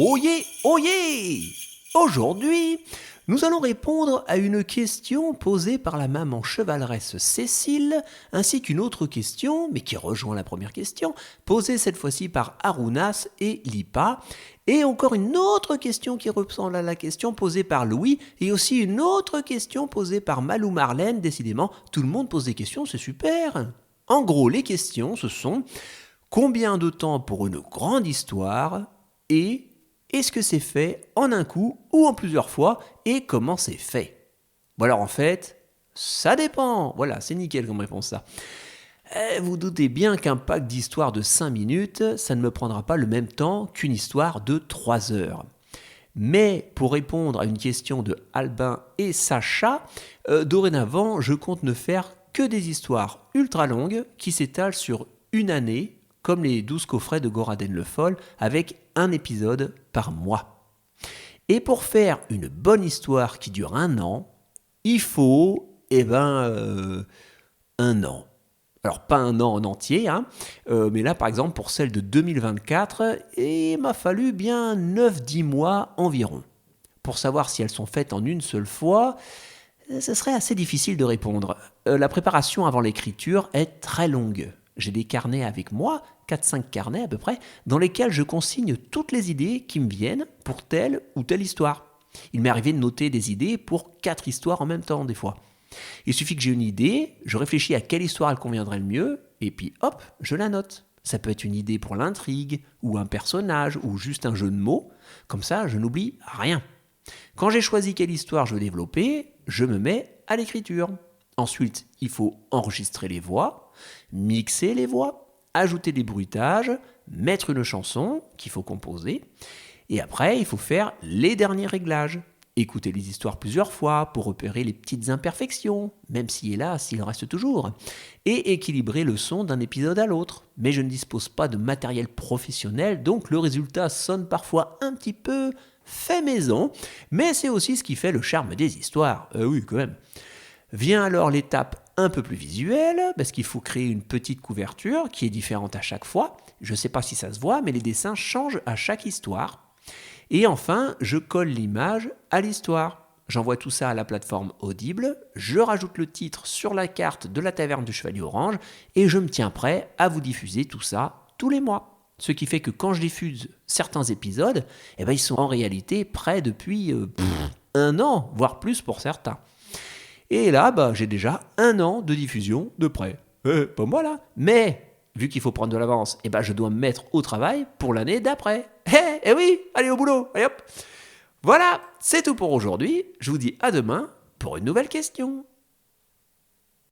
Oyez, oyez! Aujourd'hui, nous allons répondre à une question posée par la maman chevaleresse Cécile, ainsi qu'une autre question, mais qui rejoint la première question, posée cette fois-ci par Arunas et Lipa, et encore une autre question qui ressemble à la question posée par Louis, et aussi une autre question posée par Malou Marlène. Décidément, tout le monde pose des questions, c'est super! En gros, les questions, ce sont combien de temps pour une grande histoire et est-ce que c'est fait en un coup ou en plusieurs fois et comment c'est fait? Bon alors en fait, ça dépend. Voilà, c'est nickel comme réponse ça. Vous doutez bien qu'un pack d'histoire de 5 minutes, ça ne me prendra pas le même temps qu'une histoire de 3 heures. Mais pour répondre à une question de Albin et Sacha, dorénavant, je compte ne faire que des histoires ultra longues qui s'étalent sur une année, comme les 12 coffrets de Goraden Le Foll, avec un épisode par mois. Et pour faire une bonne histoire qui dure un an, il faut, un an. Alors pas un an en entier, mais là par exemple pour celle de 2024, il m'a fallu bien 9-10 mois environ. Pour savoir si elles sont faites en une seule fois, ce serait assez difficile de répondre. La préparation avant l'écriture est très longue. J'ai des carnets avec moi, 4-5 carnets à peu près, dans lesquels je consigne toutes les idées qui me viennent pour telle ou telle histoire. Il m'est arrivé de noter des idées pour 4 histoires en même temps des fois. Il suffit que j'ai une idée, je réfléchis à quelle histoire elle conviendrait le mieux, et puis hop, je la note. Ça peut être une idée pour l'intrigue, ou un personnage, ou juste un jeu de mots. Comme ça, je n'oublie rien. Quand j'ai choisi quelle histoire je veux développer, je me mets à l'écriture. Ensuite, il faut enregistrer les voix, mixer les voix, ajouter des bruitages, mettre une chanson qu'il faut composer. Et après, il faut faire les derniers réglages. Écouter les histoires plusieurs fois pour repérer les petites imperfections, même si hélas, il en reste toujours. Et équilibrer le son d'un épisode à l'autre. Mais je ne dispose pas de matériel professionnel, donc le résultat sonne parfois un petit peu fait maison. Mais c'est aussi ce qui fait le charme des histoires. Oui, quand même. Vient alors l'étape un peu plus visuelle, parce qu'il faut créer une petite couverture qui est différente à chaque fois. Je ne sais pas si ça se voit, mais les dessins changent à chaque histoire. Et enfin, je colle l'image à l'histoire. J'envoie tout ça à la plateforme Audible, je rajoute le titre sur la carte de la taverne du Chevalier Orange et je me tiens prêt à vous diffuser tout ça tous les mois. Ce qui fait que quand je diffuse certains épisodes, ils sont en réalité prêts depuis un an, voire plus pour certains. Et là, j'ai déjà un an de diffusion de près. Pas moi là. Mais, vu qu'il faut prendre de l'avance, je dois me mettre au travail pour l'année d'après. Oui, allez au boulot, allez hop. Voilà, c'est tout pour aujourd'hui. Je vous dis à demain pour une nouvelle question.